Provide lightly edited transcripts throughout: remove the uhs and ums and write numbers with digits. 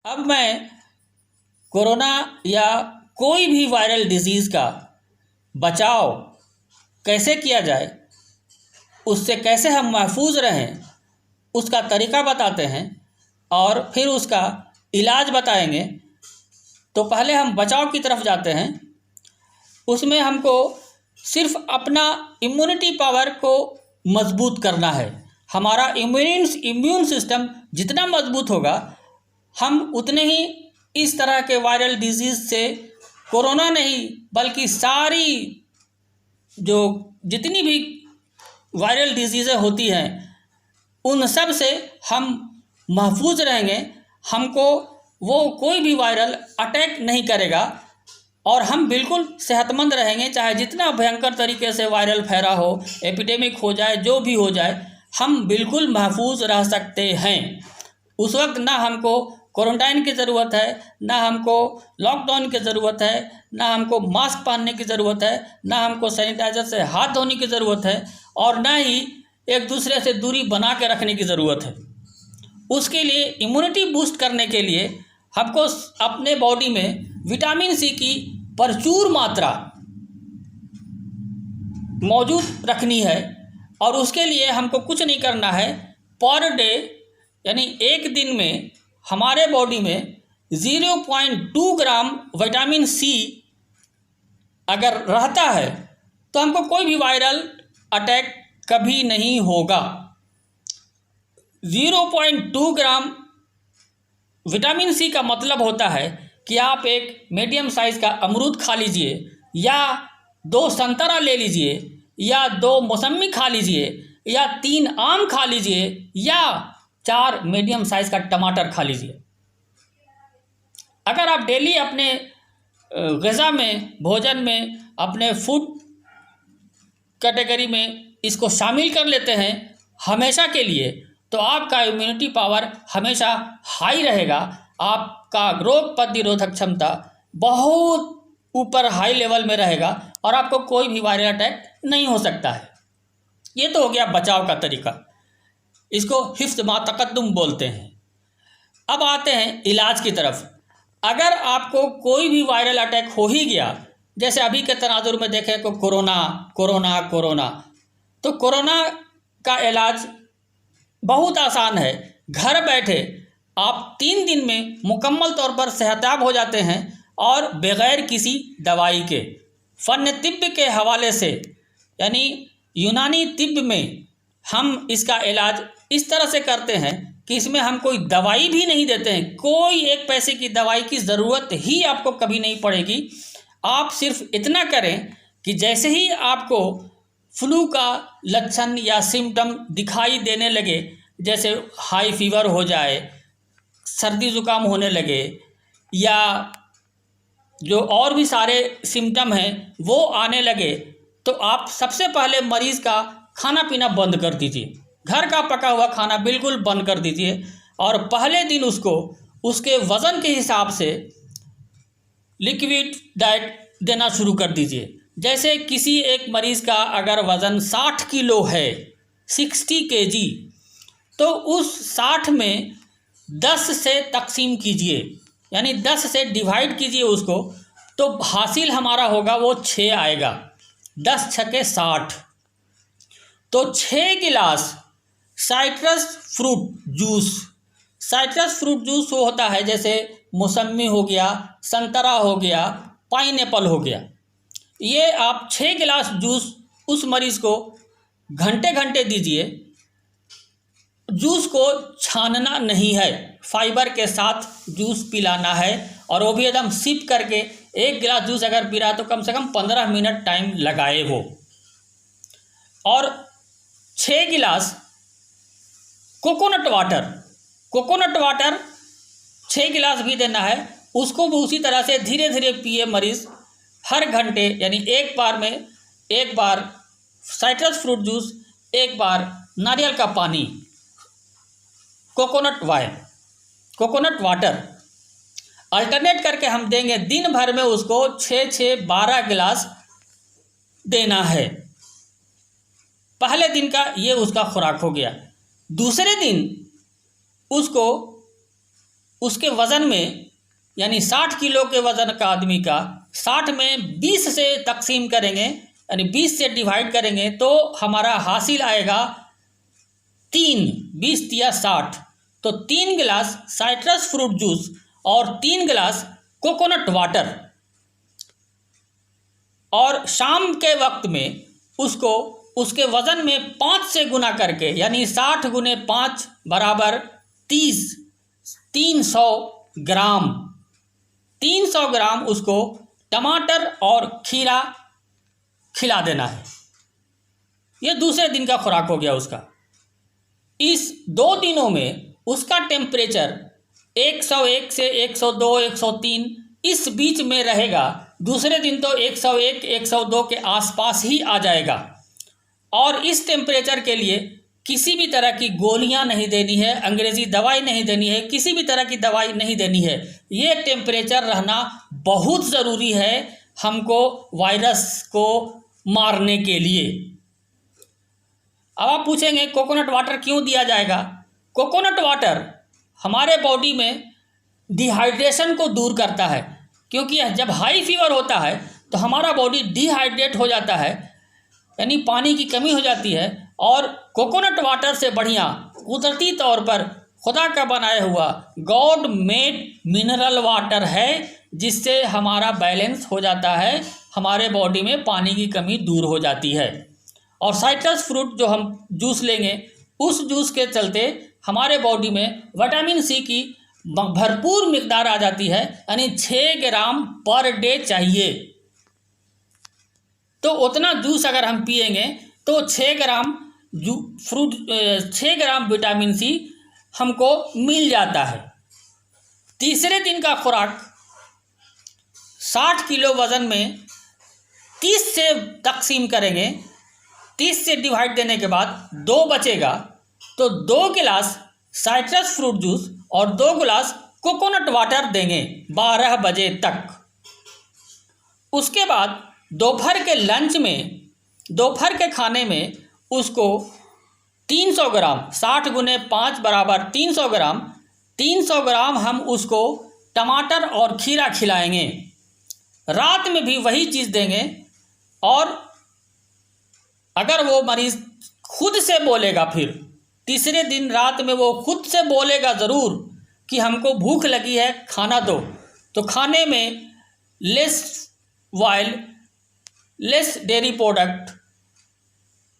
अब मैं कोरोना या कोई भी वायरल डिजीज़ का बचाव कैसे किया जाए, उससे कैसे हम महफूज रहें, उसका तरीका बताते हैं और फिर उसका इलाज बताएंगे। तो पहले हम बचाव की तरफ जाते हैं। उसमें हमको सिर्फ अपना इम्यूनिटी पावर को मजबूत करना है। हमारा इम्यून सिस्टम जितना मजबूत होगा, हम उतने ही इस तरह के वायरल डिजीज़ से, कोरोना नहीं बल्कि सारी जो जितनी भी वायरल डिजीज़ें होती हैं, उन सब से हम महफूज रहेंगे। हमको वो कोई भी वायरल अटैक नहीं करेगा और हम बिल्कुल सेहतमंद रहेंगे। चाहे जितना भयंकर तरीके से वायरल फैला हो, एपिडेमिक हो जाए, जो भी हो जाए, हम बिल्कुल महफूज रह सकते हैं। उस वक्त ना हमको क्वारंटाइन की ज़रूरत है, ना हमको लॉकडाउन की ज़रूरत है, ना हमको मास्क पहनने की ज़रूरत है, ना हमको सैनिटाइज़र से हाथ धोने की ज़रूरत है और ना ही एक दूसरे से दूरी बना के रखने की ज़रूरत है। उसके लिए इम्यूनिटी बूस्ट करने के लिए हमको अपने बॉडी में विटामिन सी की प्रचुर मात्रा मौजूद रखनी है और उसके लिए हमको कुछ नहीं करना है। पर डे यानी एक दिन में हमारे बॉडी में 0.2 ग्राम विटामिन सी अगर रहता है तो हमको कोई भी वायरल अटैक कभी नहीं होगा। 0.2 ग्राम विटामिन सी का मतलब होता है कि आप एक मीडियम साइज़ का अमरूद खा लीजिए, या 2 संतरा ले लीजिए, या 2 मौसमी खा लीजिए, या 3 आम खा लीजिए, या 4 मीडियम साइज़ का टमाटर खा लीजिए। अगर आप डेली अपने ग़िज़ा में, भोजन में, अपने फूड कैटेगरी में इसको शामिल कर लेते हैं हमेशा के लिए, तो आपका इम्यूनिटी पावर हमेशा हाई रहेगा। आपका रोग प्रतिरोधक क्षमता बहुत ऊपर हाई लेवल में रहेगा और आपको कोई भी वायरल अटैक नहीं हो सकता है। ये तो हो गया बचाव का तरीका, इसको हिफ्ज़ मा तक़द्दुम बोलते हैं। अब आते हैं इलाज की तरफ। अगर आपको कोई भी वायरल अटैक हो ही गया, जैसे अभी के तनाजुर में देखें तो कोरोना, तो कोरोना का इलाज बहुत आसान है। घर बैठे आप 3 दिन में मुकम्मल तौर पर सेहतयाब हो जाते हैं और बग़ैर किसी दवाई के। फ़न तिब्ब के हवाले से यानी यूनानी तिब्ब में हम इसका इलाज इस तरह से करते हैं कि इसमें हम कोई दवाई भी नहीं देते हैं। कोई 1 पैसे की दवाई की ज़रूरत ही आपको कभी नहीं पड़ेगी। आप सिर्फ इतना करें कि जैसे ही आपको फ्लू का लक्षण या सिम्टम दिखाई देने लगे, जैसे हाई फीवर हो जाए, सर्दी ज़ुकाम होने लगे, या जो और भी सारे सिम्टम हैं वो आने लगे, तो आप सबसे पहले मरीज़ का खाना पीना बंद कर दीजिए। घर का पका हुआ खाना बिल्कुल बंद कर दीजिए और पहले दिन उसको उसके वज़न के हिसाब से लिक्विड डाइट देना शुरू कर दीजिए। जैसे किसी एक मरीज़ का अगर वज़न 60 किलो है, 60 kg, तो उस 60 में 10 से तकसीम कीजिए, यानी 10 से डिवाइड कीजिए उसको, तो हासिल हमारा होगा वो 6 आएगा। 10 छके 60, तो 6 गिलास साइट्रस फ्रूट जूस वो होता है, जैसे मौसमी हो गया, संतरा हो गया, पाइनएप्पल हो गया। ये आप 6 गिलास जूस उस मरीज़ को घंटे घंटे दीजिए। जूस को छानना नहीं है, फाइबर के साथ जूस पिलाना है और वो भी एकदम सिप करके। 1 गिलास जूस अगर पी रहा है तो कम से कम 15 मिनट टाइम लगाए वो। और 6 गिलास कोकोनट वाटर 6 गिलास भी देना है। उसको भी उसी तरह से धीरे धीरे पिए मरीज़, हर घंटे, यानी एक बार साइट्रस फ्रूट जूस, एक बार नारियल का पानी, कोकोनट वाटर अल्टरनेट करके हम देंगे। दिन भर में उसको 6-6-12 गिलास देना है। पहले दिन का ये उसका खुराक हो गया। दूसरे दिन उसको उसके वज़न में, यानी 60 किलो के वज़न का आदमी का 60 में 20 से तकसीम करेंगे, यानी 20 से डिवाइड करेंगे तो हमारा हासिल आएगा 3, 20 या 60। तो 3 गिलास साइट्रस फ्रूट जूस और 3 गिलास कोकोनट वाटर, और शाम के वक्त में उसको उसके वज़न में 5 से गुना करके, यानी 60 गुने 5 बराबर 30, 300 ग्राम, 300 ग्राम उसको टमाटर और खीरा खिला देना है। यह दूसरे दिन का खुराक हो गया उसका। इस 2 दिनों में उसका टेम्परेचर 101 से 102, 103 इस बीच में रहेगा। दूसरे दिन तो 101, 102 के आसपास ही आ जाएगा। और इस टेम्परेचर के लिए किसी भी तरह की गोलियां नहीं देनी है, अंग्रेज़ी दवाई नहीं देनी है, किसी भी तरह की दवाई नहीं देनी है। ये टेम्परेचर रहना बहुत ज़रूरी है हमको वायरस को मारने के लिए। अब आप पूछेंगे कोकोनट वाटर क्यों दिया जाएगा? कोकोनट वाटर हमारे बॉडी में डिहाइड्रेशन को दूर करता है, क्योंकि जब हाई फीवर होता है तो हमारा बॉडी डिहाइड्रेट हो जाता है, यानी पानी की कमी हो जाती है। और कोकोनट वाटर से बढ़िया कुदरती तौर पर खुदा का बनाया हुआ गॉड मेड मिनरल वाटर है, जिससे हमारा बैलेंस हो जाता है, हमारे बॉडी में पानी की कमी दूर हो जाती है। और साइट्रस फ्रूट जो हम जूस लेंगे, उस जूस के चलते हमारे बॉडी में विटामिन सी की भरपूर मिकदार आ जाती है, यानी 6 ग्राम पर डे चाहिए। तो उतना जूस अगर हम पिएंगे तो 6 ग्राम 6 ग्राम विटामिन सी हमको मिल जाता है। तीसरे दिन का खुराक 60 किलो वज़न में 30 से तकसीम करेंगे, 30 से डिवाइड देने के बाद 2 बचेगा, तो 2 गिलास साइट्रस फ्रूट जूस और 2 गिलास कोकोनट वाटर देंगे 12 बजे तक। उसके बाद दोपहर के लंच में, दोपहर के खाने में उसको 300 ग्राम, 60 गुने 5 बराबर 300 ग्राम, 300 ग्राम हम उसको टमाटर और खीरा खिलाएंगे। रात में भी वही चीज़ देंगे। और अगर वो मरीज़ खुद से बोलेगा, फिर तीसरे दिन रात में वो खुद से बोलेगा ज़रूर कि हमको भूख लगी है, खाना दो, तो खाने में less oil, less dairy product,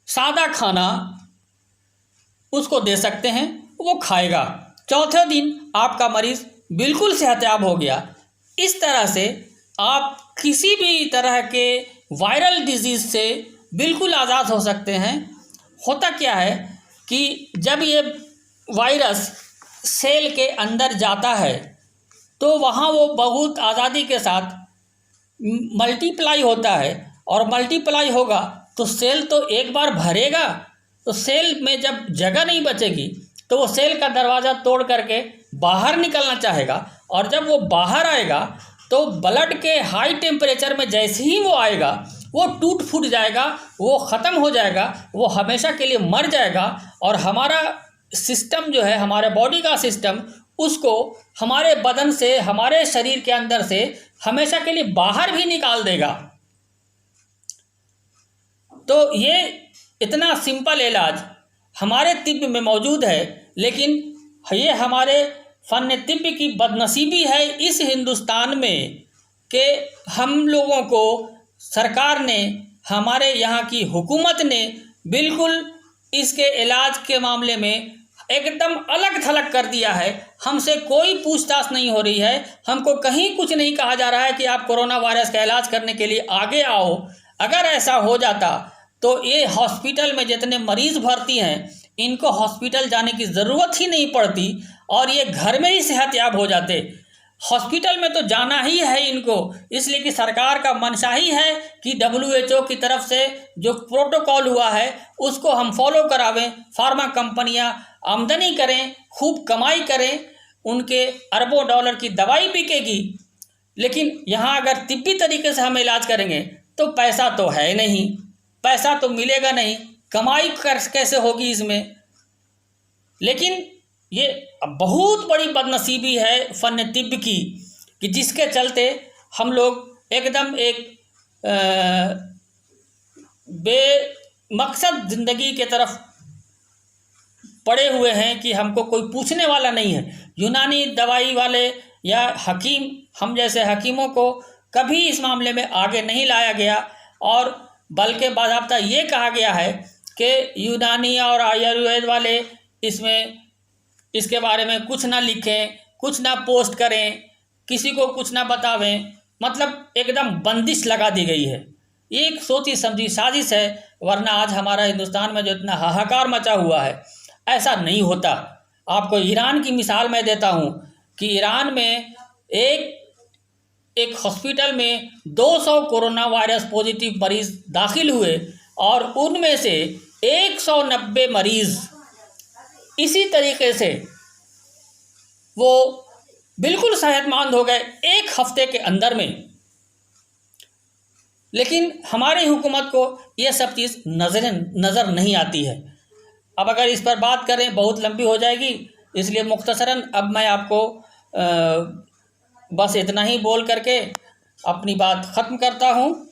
सादा खाना उसको दे सकते हैं, वो खाएगा। चौथे दिन आपका मरीज़ बिल्कुल सेहतयाब हो गया। इस तरह से आप किसी भी तरह के वायरल डिजीज़ से बिल्कुल आज़ाद हो सकते हैं। होता क्या है कि जब ये वायरस सेल के अंदर जाता है तो वहाँ वो बहुत आज़ादी के साथ मल्टीप्लाई होता है, और मल्टीप्लाई होगा तो सेल तो एक बार भरेगा, तो सेल में जब जगह नहीं बचेगी तो वो सेल का दरवाज़ा तोड़ करके बाहर निकलना चाहेगा। और जब वो बाहर आएगा तो ब्लड के हाई टेम्परेचर में जैसे ही वो आएगा, वो टूट फूट जाएगा, वो ख़त्म हो जाएगा, वो हमेशा के लिए मर जाएगा। और हमारा सिस्टम जो है, हमारे बॉडी का सिस्टम, उसको हमारे बदन से, हमारे शरीर के अंदर से हमेशा के लिए बाहर भी निकाल देगा। तो ये इतना सिंपल इलाज हमारे तिब्ब में मौजूद है, लेकिन ये हमारे फ़न तिब्ब की बदनसीबी है इस हिंदुस्तान में कि हम लोगों को सरकार ने, हमारे यहाँ की हुकूमत ने बिल्कुल इसके इलाज के मामले में एकदम अलग थलग कर दिया है। हमसे कोई पूछताछ नहीं हो रही है, हमको कहीं कुछ नहीं कहा जा रहा है कि आप कोरोना वायरस का इलाज करने के लिए आगे आओ। अगर ऐसा हो जाता तो ये हॉस्पिटल में जितने मरीज़ भर्ती हैं, इनको हॉस्पिटल जाने की ज़रूरत ही नहीं पड़ती और ये घर में ही सेहतयाब हो जाते। हॉस्पिटल में तो जाना ही है इनको, इसलिए कि सरकार का मंशा ही है कि WHO की तरफ से जो प्रोटोकॉल हुआ है उसको हम फॉलो करावें। फार्मा कंपनियां आमदनी करें, खूब कमाई करें, उनके अरबों डॉलर की दवाई बिकेगी। लेकिन यहाँ अगर तिब्बी तरीके से हम इलाज करेंगे तो पैसा तो है नहीं, पैसा तो मिलेगा नहीं, कमाई कैसे होगी इसमें। लेकिन ये बहुत बड़ी बदनसीबी है फ़न तिब्ब की कि जिसके चलते हम लोग एकदम एक बेमकसद ज़िंदगी के तरफ पड़े हुए हैं कि हमको कोई पूछने वाला नहीं है। यूनानी दवाई वाले या हकीम, हम जैसे हकीमों को कभी इस मामले में आगे नहीं लाया गया, और बल्कि बाज़ाब्ता ये कहा गया है कि यूनानी और आयुर्वेद वाले इसके बारे में कुछ ना लिखें, कुछ ना पोस्ट करें, किसी को कुछ ना बतावें। मतलब एकदम बंदिश लगा दी गई है। एक सोची समझी साजिश है, वरना आज हमारा हिंदुस्तान में जो इतना हाहाकार मचा हुआ है, ऐसा नहीं होता। आपको ईरान की मिसाल मैं देता हूँ कि ईरान में एक हॉस्पिटल में 200 कोरोना वायरस पॉजिटिव मरीज़ दाखिल हुए और उनमें से 190 मरीज़ इसी तरीके से वो बिल्कुल सेहतमंद हो गए एक हफ्ते के अंदर में। लेकिन हमारी हुकूमत को ये सब चीज़ नज़र नहीं आती है। अब अगर इस पर बात करें बहुत लंबी हो जाएगी, इसलिए मुख्तसरन अब मैं आपको बस इतना ही बोल करके अपनी बात ख़त्म करता हूँ।